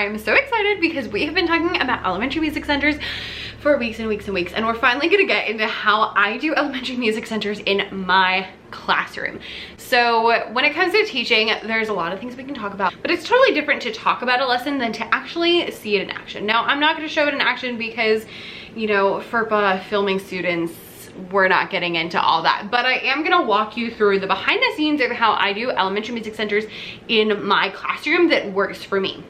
I am so excited because we have been talking about elementary music centers for weeks and weeks and weeks, and we're finally gonna get into how I do elementary music centers in my classroom. So when it comes to teaching, there's a lot of things we can talk about, but it's totally different to talk about a lesson than to actually see it in action. Now, I'm not gonna show it in action because, you know, FERPA filming students, we're not getting into all that, but I am gonna walk you through the behind the scenes of how I do elementary music centers in my classroom that works for me.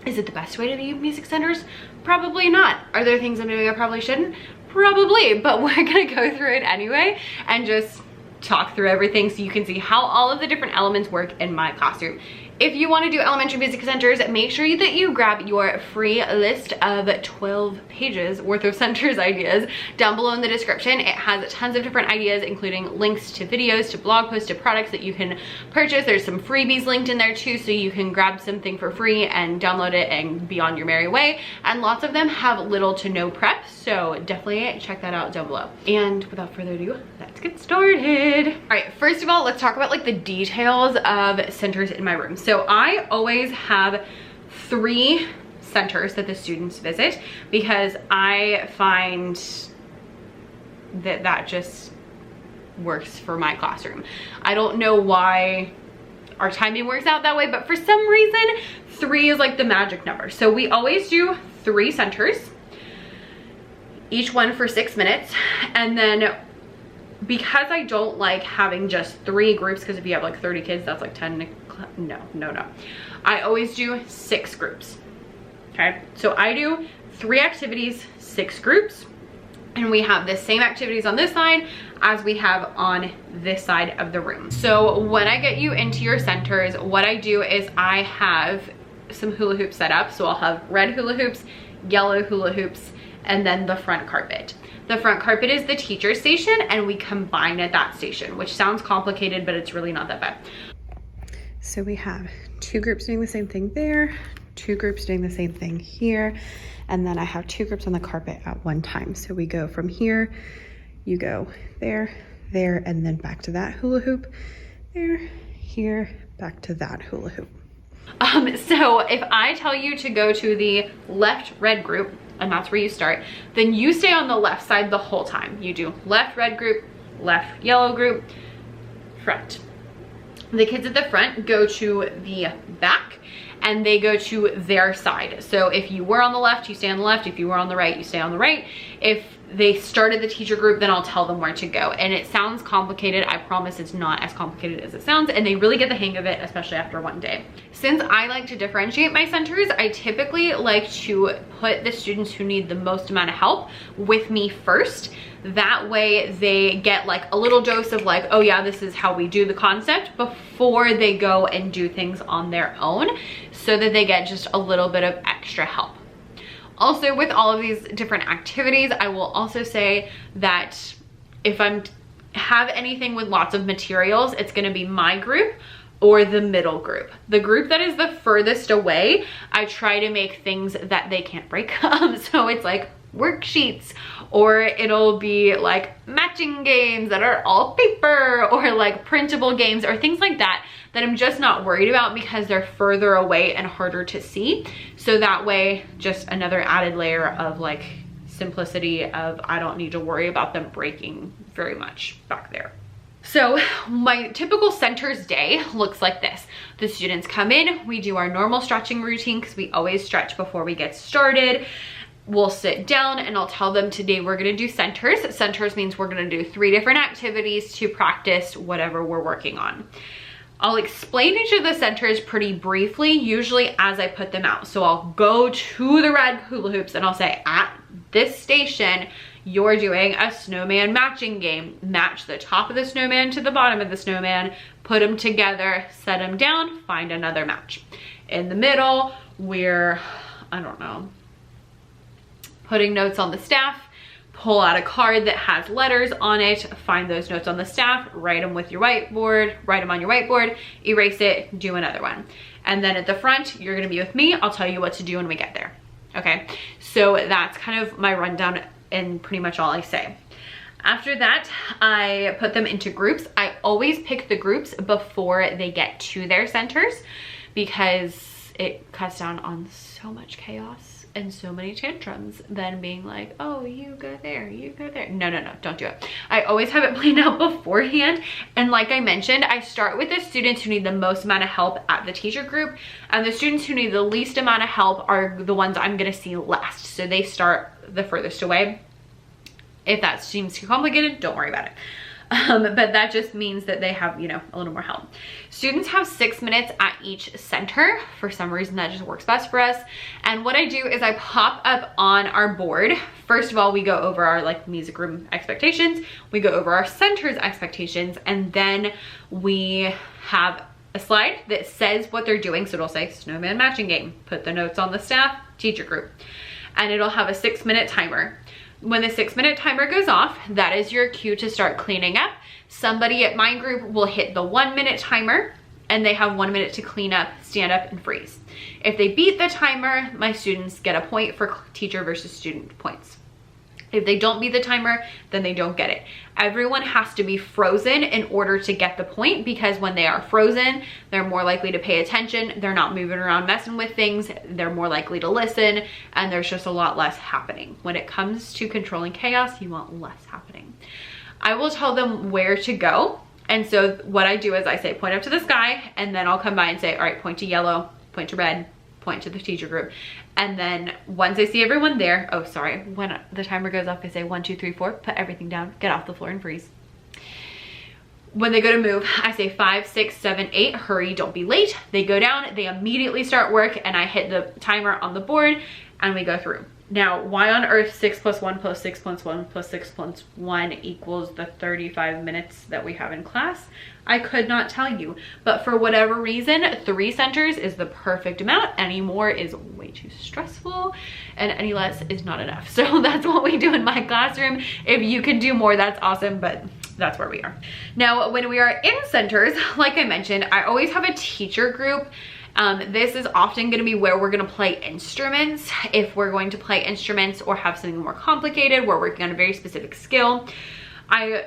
Is it the best way to do music centers? Probably not. Are there things I'm doing I probably shouldn't? Probably, but we're gonna go through it anyway and just talk through everything so you can see how all of the different elements work in my classroom. If you want to do elementary music centers, make sure that you grab your free list of 12 pages worth of centers ideas down below in the description. It has tons of different ideas, including links to videos, to blog posts, to products that you can purchase. There's some freebies linked in there too, so you can grab something for free and download it and be on your merry way. And lots of them have little to no prep, so definitely check that out down below. And without further ado, let's get started. All right, first of all, let's talk about like the details of centers in my room. So I always have 3 centers that the students visit because I find that that just works for my classroom. I don't know why our timing works out that way, but for some reason 3 is like the magic number. So we always do 3 centers, each one for 6 minutes, and then because I don't like having just 3 groups, because if you have like 30 kids, that's like 10, no. I always do 6 groups, okay? So I do 3 activities, 6 groups, and we have the same activities on this side as we have on this side of the room. So when I get you into your centers, what I do is I have some hula hoops set up. So I'll have red hula hoops, yellow hula hoops, and then the front carpet. The front carpet is the teacher station, and we combine at that station, which sounds complicated, but it's really not that bad. So we have 2 groups doing the same thing there, 2 groups doing the same thing here, and then I have 2 groups on the carpet at one time. So we go from here, you go there, there, and then back to that hula hoop, there, here, back to that hula hoop. So if I tell you to go to the left red group, and that's where you start, then you stay on the left side the whole time. You do left red group, left yellow group, front. The kids at the front go to the back and they go to their side. So if you were on the left, you stay on the left. If you were on the right, you stay on the right. If they started the teacher group, then I'll tell them where to go. And it sounds complicated. I promise it's not as complicated as it sounds, and they really get the hang of it, especially after one day. Since I like to differentiate my centers, I typically like to put the students who need the most amount of help with me first. That way they get like a little dose of like, oh yeah, this is how we do the concept, before they go and do things on their own, so that they get just a little bit of extra help. Also, with all of these different activities, I will also say that if I'm have anything with lots of materials, it's going to be my group or the middle group. The group that is the furthest away, I try to make things that they can't break. So it's like worksheets, or it'll be like matching games that are all paper, or like printable games or things like that, that I'm just not worried about because they're further away and harder to see. So that way, just another added layer of like simplicity of I don't need to worry about them breaking very much back there. So my typical centers day looks like this. The students come in, we do our normal stretching routine because we always stretch before we get started. We'll sit down and I'll tell them today we're gonna do centers. Centers means we're gonna do 3 different activities to practice whatever we're working on. I'll explain each of the centers pretty briefly, usually as I put them out. So I'll go to the red hula hoops and I'll say, at this station, you're doing a snowman matching game. Match the top of the snowman to the bottom of the snowman, put them together, set them down, find another match. In the middle, we're, I don't know, putting notes on the staff, pull out a card that has letters on it, find those notes on the staff, write them with your whiteboard, write them on your whiteboard, erase it, do another one. And then at the front, you're gonna be with me. I'll tell you what to do when we get there. Okay, so that's kind of my rundown and pretty much all I say. After that, I put them into groups. I always pick the groups before they get to their centers because it cuts down on so much chaos and so many tantrums than being like, oh, you go there, you go there. No, no, no, don't do it. I always have it planned out beforehand. And like I mentioned, I start with the students who need the most amount of help at the teacher group, and the students who need the least amount of help are the ones I'm gonna see last. So they start the furthest away. If that seems too complicated, don't worry about it. But that just means that they have, you know, a little more help. Students have 6 minutes at each center. For some reason, that just works best for us. And what I do is I pop up on our board. First of all, we go over our like music room expectations. We go over our center's expectations. And then we have a slide that says what they're doing. So it'll say snowman matching game. Put the notes on the staff, teacher group. And it'll have a 6-minute timer. When the 6-minute timer goes off, that is your cue to start cleaning up. Somebody at my group will hit the 1-minute timer and they have 1 minute to clean up, stand up, and freeze. If they beat the timer, my students get a point for teacher versus student points. If they don't beat the timer, then they don't get it. Everyone has to be frozen in order to get the point, because when they are frozen, they're more likely to pay attention. They're not moving around messing with things. They're more likely to listen, and there's just a lot less happening. When it comes to controlling chaos, you want less happening. I will tell them where to go. And so what I do is I say, point up to the sky, and then I'll come by and say, all right, point to yellow, point to red, point to the teacher group. And then once I see everyone there, oh, sorry, when the timer goes off, I say 1, 2, 3, 4, put everything down, get off the floor and freeze. When they go to move, I say 5, 6, 7, 8, hurry, don't be late. They go down, they immediately start work, and I hit the timer on the board and we go through. Now, why on earth 6 plus 1 plus 6 plus 1 plus 6 plus 1 equals the 35 minutes that we have in class? I could not tell you, but for whatever reason, 3 centers is the perfect amount. Any more is way too stressful, and any less is not enough. So that's what we do in my classroom. If you can do more, that's awesome, but that's where we are. Now, when we are in centers, like I mentioned, I always have a teacher group. This is often going to be where we're going to play instruments. If we're going to play instruments or have something more complicated, we're working on a very specific skill. I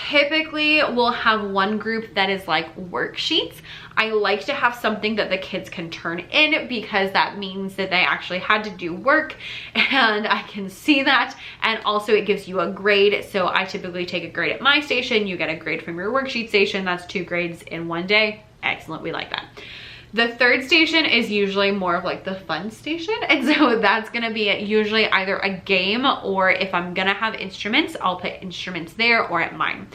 typically will have one group that is like worksheets. I like to have something that the kids can turn in, because that means that they actually had to do work and I can see that. And also it gives you a grade. So I typically take a grade at my station. You get a grade from your worksheet station. That's 2 grades in one day. Excellent. We like that. The third station is usually more of like the fun station. And so that's gonna be usually either a game, or if I'm gonna have instruments, I'll put instruments there or at mine.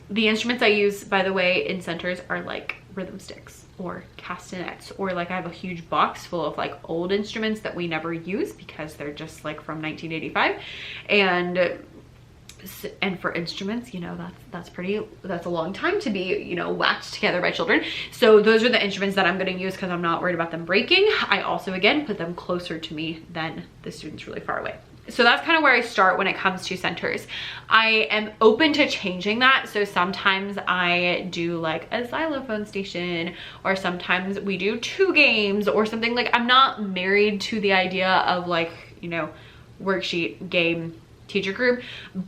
The instruments I use, by the way, in centers are like rhythm sticks or castanets, or like I have a huge box full of like old instruments that we never use because they're just like from 1985. And for instruments, you know, that's a long time to be, you know, whacked together by children. So those are the instruments that I'm going to use because I'm not worried about them breaking. I also, again, put them closer to me than the students really far away. So that's kind of where I start when it comes to centers. I am open to changing that. So sometimes I do like a xylophone station, or sometimes we do 2 games or something. Like, I'm not married to the idea of like, you know, worksheet, game, teacher group,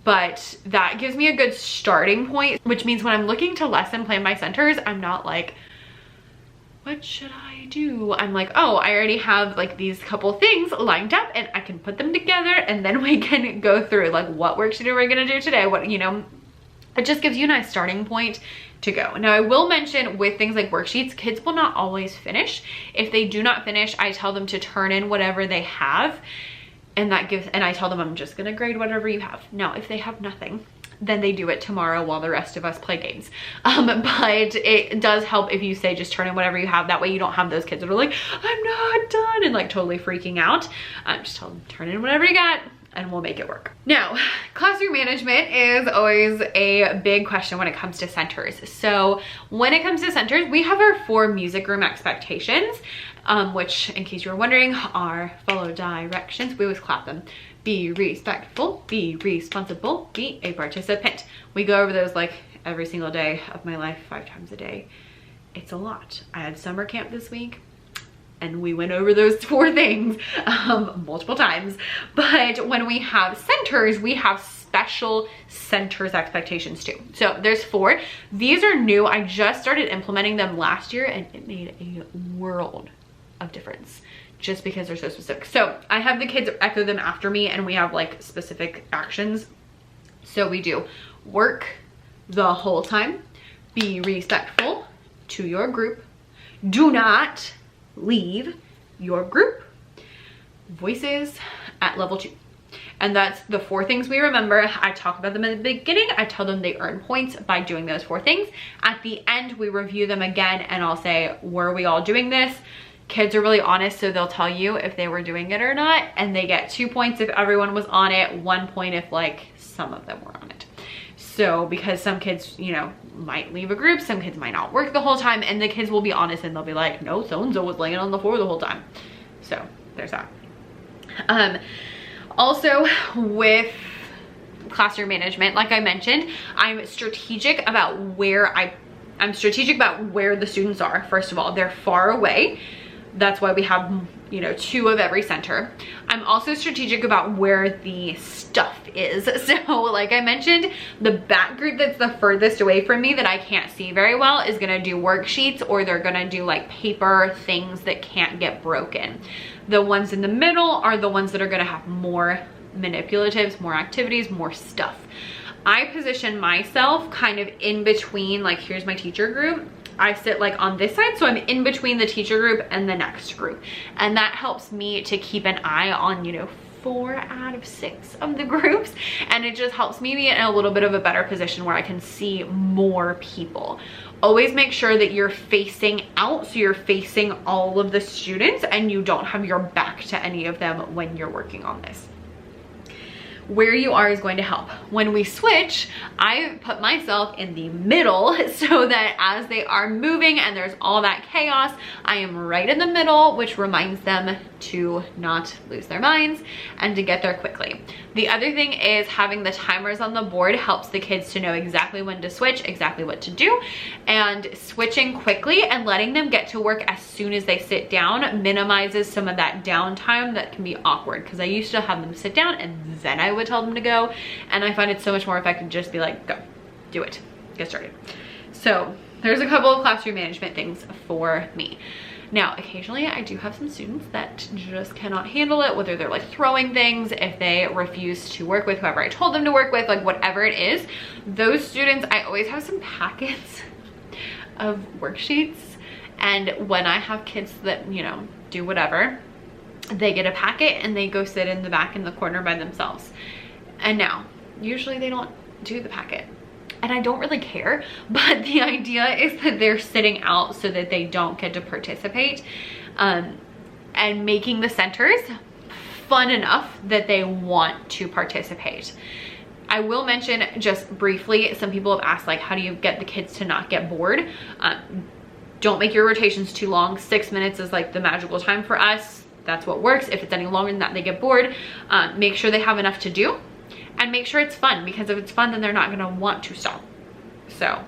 but that gives me a good starting point, which means when I'm looking to lesson plan my centers, I'm not like, what should I do? I'm like, oh, I already have like these couple things lined up and I can put them together, and then we can go through like, what worksheet are we gonna do today? What, you know, it just gives you a nice starting point to go. Now, I will mention with things like worksheets, kids will not always finish. If they do not finish, I tell them to turn in whatever they have. And I tell them I'm just gonna grade whatever you have. Now, if they have nothing, then they do it tomorrow while the rest of us play games. But it does help if you say just turn in whatever you have. That way you don't have those kids that are like, I'm not done, and like totally freaking out. Just tell them, turn in whatever you got and we'll make it work. Now, classroom management is always a big question when it comes to centers. So when it comes to centers, we have our 4 music room expectations, which, in case you were wondering, are follow directions. We always clap them. Be respectful, be responsible, be a participant. We go over those like every single day of my life, 5 times a day. It's a lot. I had summer camp this week and we went over those 4 things multiple times. But when we have centers, we have special centers expectations too. So there's 4. These are new. I just started implementing them last year and it made a world of difference just because they're so specific. So I have the kids echo them after me, and we have like specific actions. So we do work the whole time, be respectful to your group, do not leave your group, voices at level 2. And that's the 4 things we remember. I talk about them in the beginning. I tell them they earn points by doing those 4 things. At the end, we review them again, and I'll say, were we all doing this? Kids are really honest, so they'll tell you if they were doing it or not, and they get 2 points if everyone was on it, 1 point if like some of them were on it. So because some kids, you know, might leave a group, some kids might not work the whole time, and the kids will be honest and they'll be like, no, so-and-so was laying on the floor the whole time. So there's that. Also with classroom management, like I mentioned, I'm strategic about where I'm strategic about where the students are. First of all, they're far away. That's why we have, you know, 2 of every center. I'm also strategic about where the stuff is. So like I mentioned, the back group that's the furthest away from me that I can't see very well is gonna do worksheets, or they're gonna do like paper things that can't get broken. The ones in the middle are the ones that are gonna have more manipulatives, more activities, more stuff. I position myself kind of in between, like here's my teacher group. I sit like on this side, so I'm in between the teacher group and the next group. And that helps me to keep an eye on, you know, 4 out of 6 of the groups. And it just helps me be in a little bit of a better position where I can see more people. Always make sure that you're facing out, so you're facing all of the students and you don't have your back to any of them when you're working on this. Where you are is going to help. When we switch, I put myself in the middle so that as they are moving and there's all that chaos, I am right in the middle, which reminds them to not lose their minds and to get there quickly. The other thing is having the timers on the board helps the kids to know exactly when to switch, exactly what to do, and switching quickly and letting them get to work as soon as they sit down minimizes some of that downtime that can be awkward, because I used to have them sit down and then I would tell them to go, and I find it so much more effective just be like, go, do it, get started. So there's a couple of classroom management things for me. Now, occasionally I do have some students that just cannot handle it, whether they're like throwing things, if they refuse to work with whoever I told them to work with, like whatever it is. Those students, I always have some packets of worksheets, and when I have kids that, you know, do whatever, they get a packet and they go sit in the back in the corner by themselves. And now, usually they don't do the packet. And I don't really care, but the idea is that they're sitting out so that they don't get to participate, and making the centers fun enough that they want to participate. I will mention just briefly, some people have asked like, how do you get the kids to not get bored? Don't make your rotations too long. 6 minutes is like the magical time for us. That's what works. If it's any longer than that, they get bored. Make sure they have enough to do. And make sure it's fun, because if it's fun, then they're not gonna want to stop. So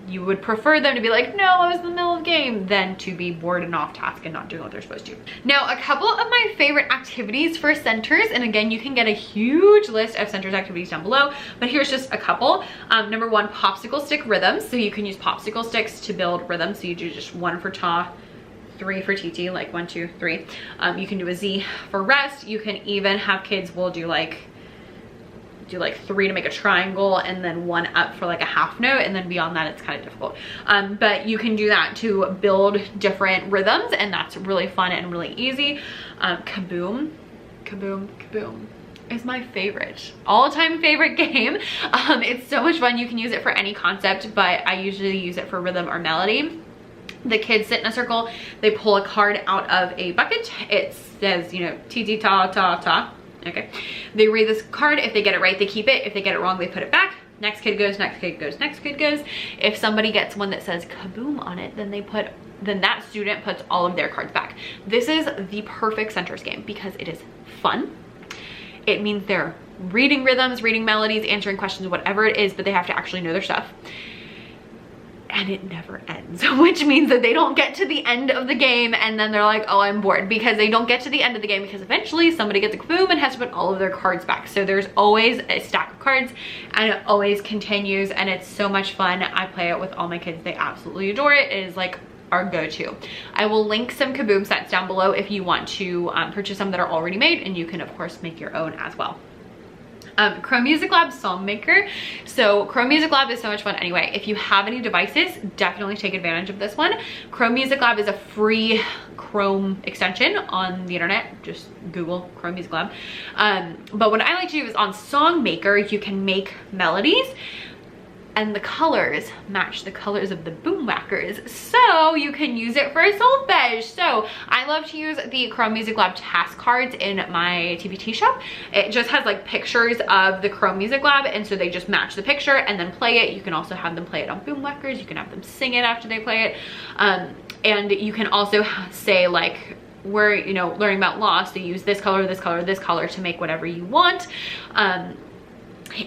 you would prefer them to be like, no, I was in the middle of the game, than to be bored and off task and not doing what they're supposed to. Now, a couple of my favorite activities for centers, and again, you can get a huge list of centers activities down below, but here's just a couple. Number 1, popsicle stick rhythms. So you can use popsicle sticks to build rhythms. So you do just 1 for ta, 3 for TT, like 1, 2, 3. You can do a Z for rest. You can even have kids will do like 3 to make a triangle, and then 1 up for like a half note, and then beyond that it's kind of difficult. But you can do that to build different rhythms, and that's really fun and really easy. Kaboom, kaboom, kaboom is my favorite, all-time favorite game. It's so much fun. You can use it for any concept, but I usually use it for rhythm or melody. The kids sit in a circle, they pull a card out of a bucket. It says, you know, ti ta ta ta. Okay, they read this card. If they get it right, they keep it. If they get it wrong, they put it back. Next kid goes, next kid goes, next kid goes. If somebody gets one that says kaboom on it, then that student puts all of their cards back. This is the perfect centers game because it is fun. It means they're reading rhythms, reading melodies, answering questions, whatever it is, but they have to actually know their stuff. And it never ends, which means that they don't get to the end of the game and then they're like, oh, I'm bored, because they don't get to the end of the game because eventually somebody gets a kaboom and has to put all of their cards back. So there's always a stack of cards and it always continues, and it's so much fun. I play it with all my kids. They absolutely adore it. It is like our go-to. I will link some Kaboom sets down below if you want to purchase some that are already made, and you can of course make your own as well. Crow Music Lab Song Maker. So Crow Music Lab is so much fun anyway. If you have any devices, definitely take advantage of this one. Crow Music Lab is a free Chrome extension on the internet. Just Google Crow Music Lab. But what I like to do is on Song Maker, you can make melodies and the colors match the colors of the boom whackers, so you can use it for solfege. So I love to use the Crow Music Lab task cards in my TBT shop. It just has like pictures of the Crow Music Lab, and so they just match the picture and then play it. You can also have them play it on boom whackers. You can have them sing it after they play it, and you can also say like, we're, you know, learning about loss, so use this color, this color, this color to make whatever you want.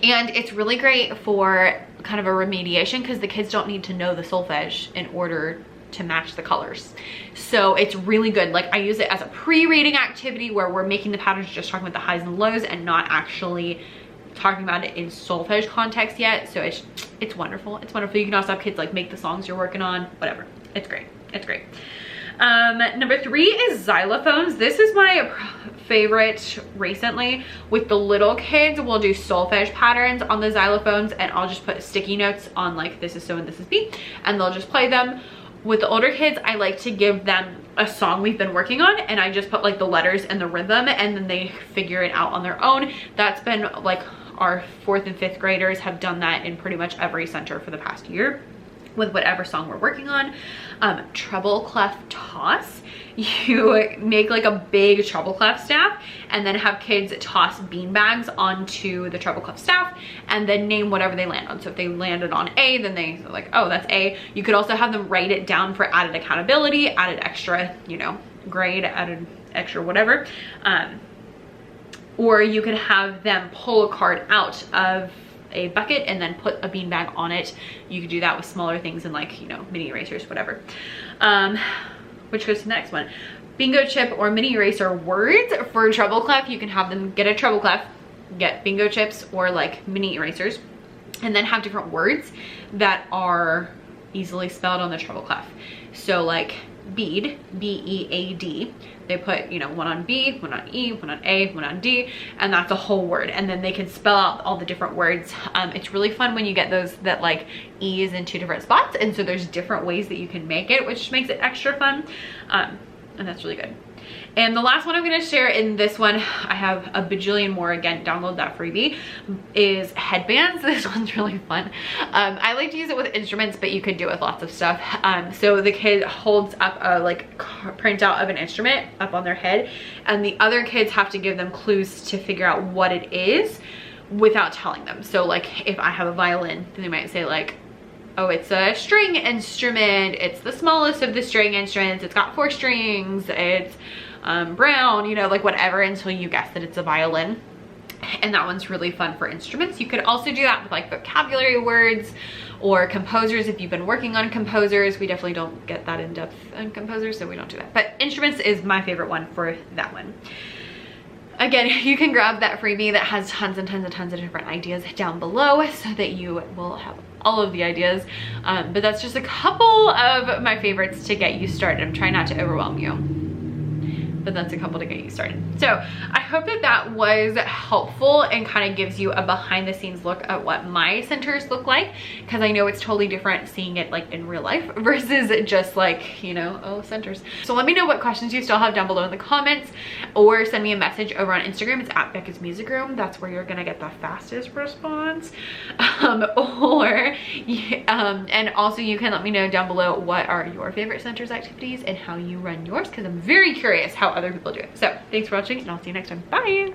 And it's really great for kind of a remediation, because the kids don't need to know the solfege in order to match the colors. So it's really good. Like, I use it as a pre-reading activity where we're making the patterns, just talking about the highs and lows and not actually talking about it in solfege context yet. So it's wonderful. It's wonderful. You can also have kids like make the songs you're working on, whatever. It's great. It's great. Number 3 is xylophones. This is my favorite recently. With the little kids, we'll do solfege patterns on the xylophones, and I'll just put sticky notes on like, this is so and this is B, and they'll just play them. With the older kids, I like to give them a song we've been working on, and I just put like the letters and the rhythm, and then they figure it out on their own. That's been like, our 4th and 5th graders have done that in pretty much every center for the past year with whatever song we're working on. Treble clef toss. You make like a big treble clef staff and then have kids toss bean bags onto the treble clef staff and then name whatever they land on. So if they landed on A, then they like, oh, that's A. You could also have them write it down for added accountability, added extra, you know, grade, added extra whatever. Or you could have them pull a card out of a bucket and then put a beanbag on it. You could do that with smaller things and like, you know, mini erasers, whatever. Which goes to the next one. Bingo chip or mini eraser words. For treble clef, you can have them get a treble clef, get bingo chips or like mini erasers, and then have different words that are easily spelled on the treble clef. So like bead, B-E-A-D, they put, you know, one on B, one on E, one on A, one on D, and that's a whole word. And then they can spell out all the different words. It's really fun when you get those that like E is in 2 different spots, and so there's different ways that you can make it, which makes it extra fun. And that's really good. And the last one I'm going to share in this one, I have a bajillion more, again, download that freebie, is headbands. This one's really fun. I like to use it with instruments, but you could do it with lots of stuff. So the kid holds up a like printout of an instrument up on their head, and the other kids have to give them clues to figure out what it is without telling them. So like if I have a violin, then they might say like, oh, it's a string instrument, it's the smallest of the string instruments, it's got 4 strings, it's brown, you know, like whatever, until you guess that it's a violin. And that one's really fun for instruments. You could also do that with like vocabulary words or composers. If you've been working on composers, we definitely don't get that in depth on composers, so we don't do that. But instruments is my favorite one for that one. Again, you can grab that freebie that has tons and tons and tons of different ideas down below so that you will have all of the ideas. But that's just a couple of my favorites to get you started. I'm trying not to overwhelm you, but that's a couple to get you started. So I hope that that was helpful and kind of gives you a behind the scenes look at what my centers look like, because I know it's totally different seeing it like in real life versus just like, you know, oh, centers. So let me know what questions you still have down below in the comments, or send me a message over on Instagram. It's at Becca's Music Room. That's where you're gonna get the fastest response. And also you can let me know down below what are your favorite centers activities and how you run yours, because I'm very curious how other people do it. So thanks for watching, and I'll see you next time. Bye.